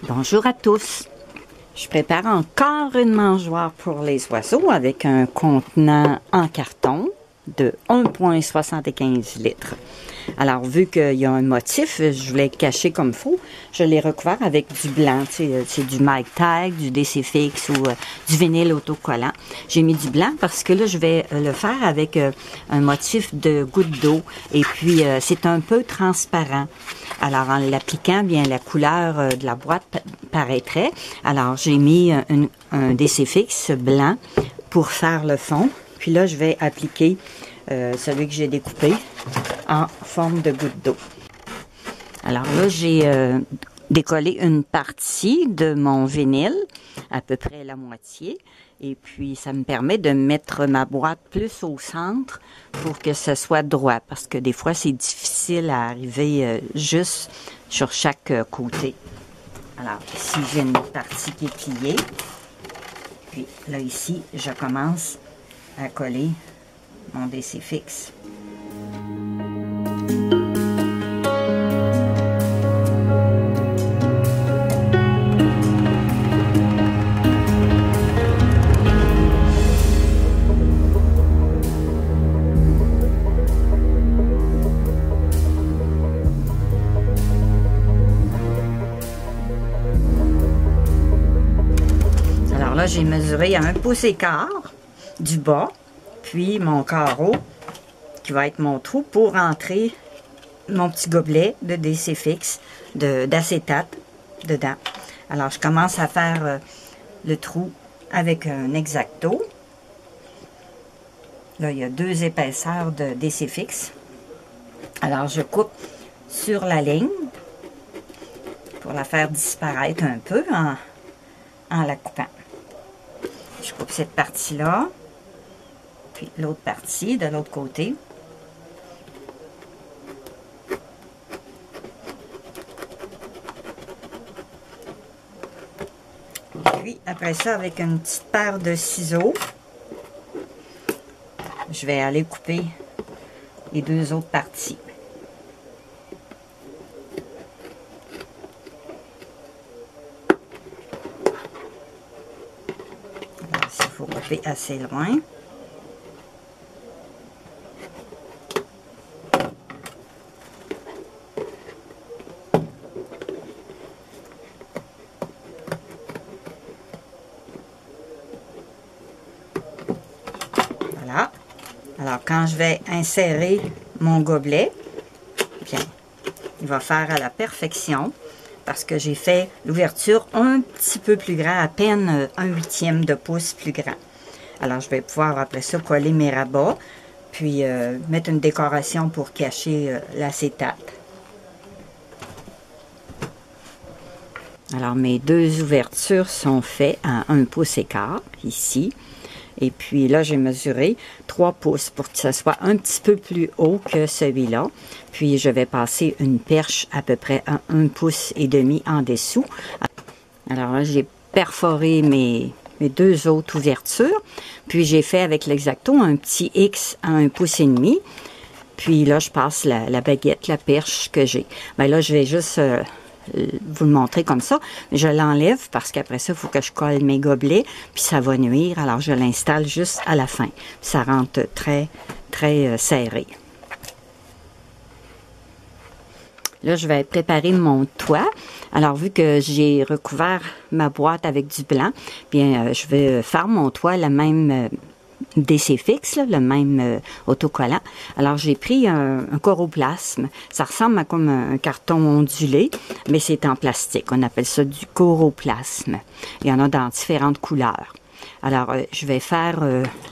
Bonjour à tous. Je prépare encore une mangeoire pour les oiseaux avec un contenant en carton de 1,75 litres. Alors, vu qu'il y a un motif, je voulais cacher comme il faut, je l'ai recouvert avec du blanc. C'est du Mike Tag, du DC-Fix ou du vinyle autocollant. J'ai mis du blanc parce que là, je vais le faire avec un motif de goutte d'eau. Et puis, c'est un peu transparent. Alors, en l'appliquant, bien, la couleur de la boîte paraîtrait. Alors, j'ai mis un DC-Fix blanc pour faire le fond. Puis là, je vais appliquer celui que j'ai découpé en forme de goutte d'eau. Alors là, j'ai décollé une partie de mon vinyle, à peu près la moitié. Et puis, ça me permet de mettre ma boîte plus au centre pour que ce soit droit. Parce que des fois, c'est difficile à arriver juste sur chaque côté. Alors, ici, j'ai une partie qui est pliée. Puis là, ici, je commence à coller mon DC-Fix. Alors là, j'ai mesuré à 1,15 pouces du bas, puis mon carreau qui va être mon trou pour entrer mon petit gobelet de DC-Fix, d'acétate dedans. Alors, je commence à faire le trou avec un X-Acto. Là, il y a 2 épaisseurs de DC-Fix. Alors, je coupe sur la ligne pour la faire disparaître un peu en la coupant. Je coupe cette partie-là, puis l'autre partie de l'autre côté. Puis, après ça, avec une petite paire de ciseaux, je vais aller couper les 2 autres parties. Alors, il faut couper assez loin. Voilà. Alors, quand je vais insérer mon gobelet, bien, il va faire à la perfection parce que j'ai fait l'ouverture un petit peu plus grand, à peine 1/8 de pouce plus grand. Alors, je vais pouvoir après ça coller mes rabats, puis mettre une décoration pour cacher l'acétate. Alors, mes 2 ouvertures sont faites à 1,15 pouces ici. Et puis là, j'ai mesuré 3 pouces pour que ce soit un petit peu plus haut que celui-là. Puis je vais passer une perche à peu près à 1,5 pouces en dessous. Alors là, j'ai perforé mes 2 autres ouvertures. Puis j'ai fait avec l'X-Acto un petit X à 1,5 pouces. Puis là, je passe la baguette, la perche que j'ai. Bien là, je vais juste vous le montrer comme ça. Je l'enlève parce qu'après ça, il faut que je colle mes gobelets, puis ça va nuire. Alors, je l'installe juste à la fin. Puis ça rentre très, très serré. Là, je vais préparer mon toit. Alors, vu que j'ai recouvert ma boîte avec du blanc, bien, je vais faire mon toit la même DC-Fix, le même autocollant. Alors, j'ai pris un coroplast. Ça ressemble à comme un carton ondulé, mais c'est en plastique. On appelle ça du coroplast. Il y en a dans différentes couleurs. Alors, je vais faire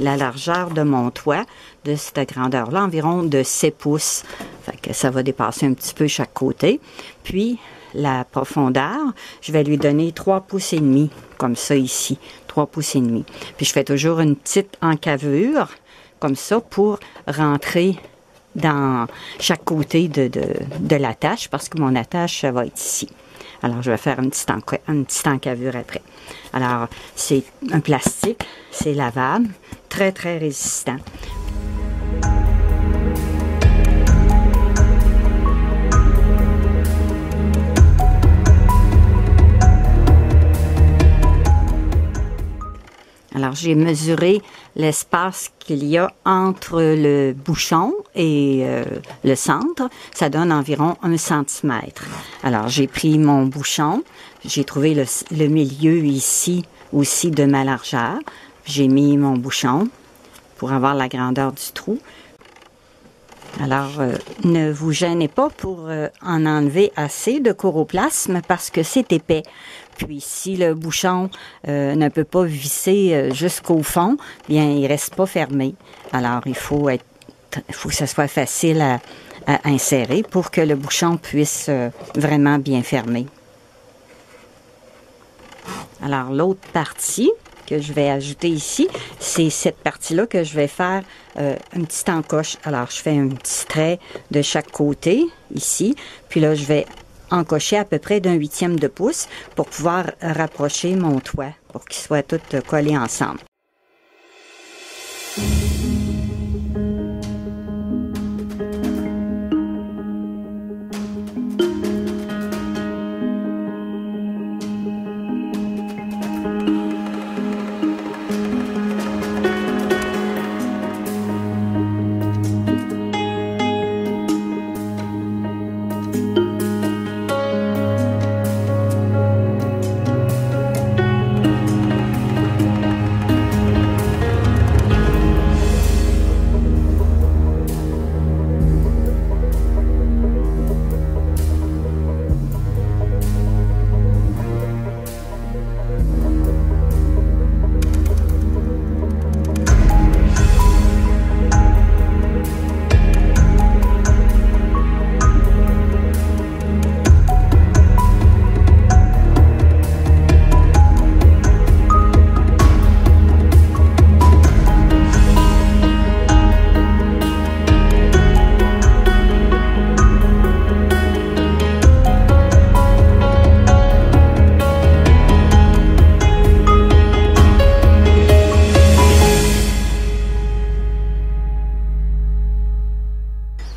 la largeur de mon toit de cette grandeur-là, environ de 7 pouces. Fait que ça va dépasser un petit peu chaque côté. Puis, la profondeur, je vais lui donner 3,5 pouces, comme ça ici, 3,5 pouces. Puis je fais toujours une petite encavure, comme ça, pour rentrer dans chaque côté de l'attache parce que mon attache va être ici. Alors, je vais faire une petite encavure après. Alors, c'est un plastique, c'est lavable, très, très résistant. Alors, j'ai mesuré l'espace qu'il y a entre le bouchon et le centre. Ça donne environ 1 cm. Alors, j'ai pris mon bouchon. J'ai trouvé le milieu ici aussi de ma largeur. J'ai mis mon bouchon pour avoir la grandeur du trou. Alors, ne vous gênez pas pour en enlever assez de coroplast parce que c'est épais. Puis, si le bouchon ne peut pas visser jusqu'au fond, bien, il reste pas fermé. Alors, il faut que ça soit facile à insérer pour que le bouchon puisse vraiment bien fermer. Alors, l'autre partie que je vais ajouter ici, c'est cette partie-là que je vais faire une petite encoche. Alors, je fais un petit trait de chaque côté, ici. Puis là, je vais encocher à peu près d'1/8 de pouce pour pouvoir rapprocher mon toit, pour qu'ils soient tous collés ensemble.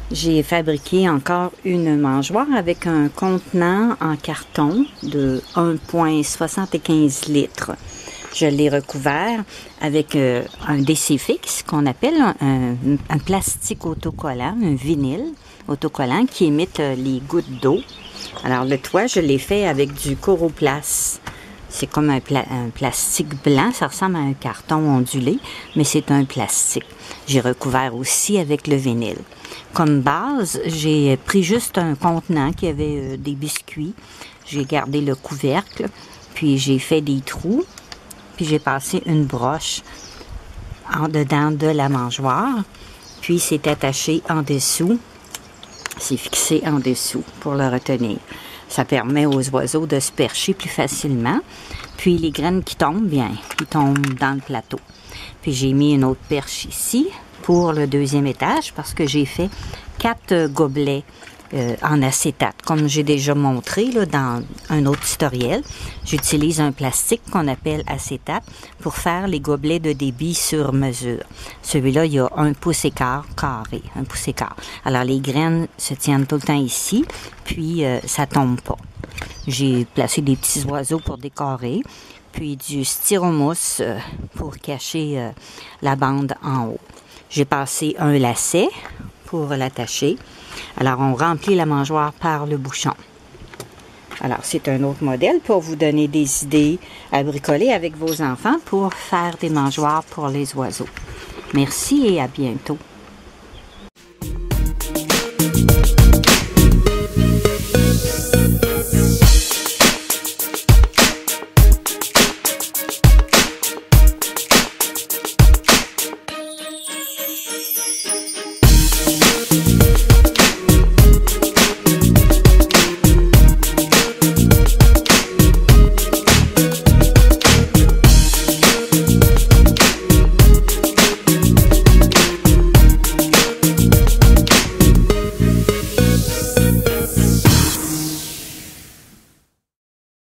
J'ai fabriqué encore une mangeoire avec un contenant en carton de 1,75 litres. Je l'ai recouvert avec un décifix qu'on appelle un plastique autocollant, un vinyle autocollant qui imite les gouttes d'eau. Alors le toit, je l'ai fait avec du coroplast. C'est comme un plastique blanc, ça ressemble à un carton ondulé, mais c'est un plastique. J'ai recouvert aussi avec le vinyle. Comme base, j'ai pris juste un contenant qui avait des biscuits. J'ai gardé le couvercle, puis j'ai fait des trous, puis j'ai passé une broche en dedans de la mangeoire, puis c'est attaché en dessous, c'est fixé en dessous pour le retenir. Ça permet aux oiseaux de se percher plus facilement. Puis les graines qui tombent, bien, ils tombent dans le plateau. Puis j'ai mis une autre perche ici pour le deuxième étage parce que j'ai fait 4 gobelets en acétate. Comme j'ai déjà montré là, dans un autre tutoriel, j'utilise un plastique qu'on appelle acétate pour faire les gobelets de débit sur mesure. Celui-là, il y a 1,25 pouces carré, 1,25 pouces. Alors, les graines se tiennent tout le temps ici, puis ça tombe pas. J'ai placé des petits oiseaux pour décorer, puis du styromousse pour cacher la bande en haut. J'ai passé un lacet pour l'attacher. Alors, on remplit la mangeoire par le bouchon. Alors, c'est un autre modèle pour vous donner des idées à bricoler avec vos enfants pour faire des mangeoires pour les oiseaux. Merci et à bientôt.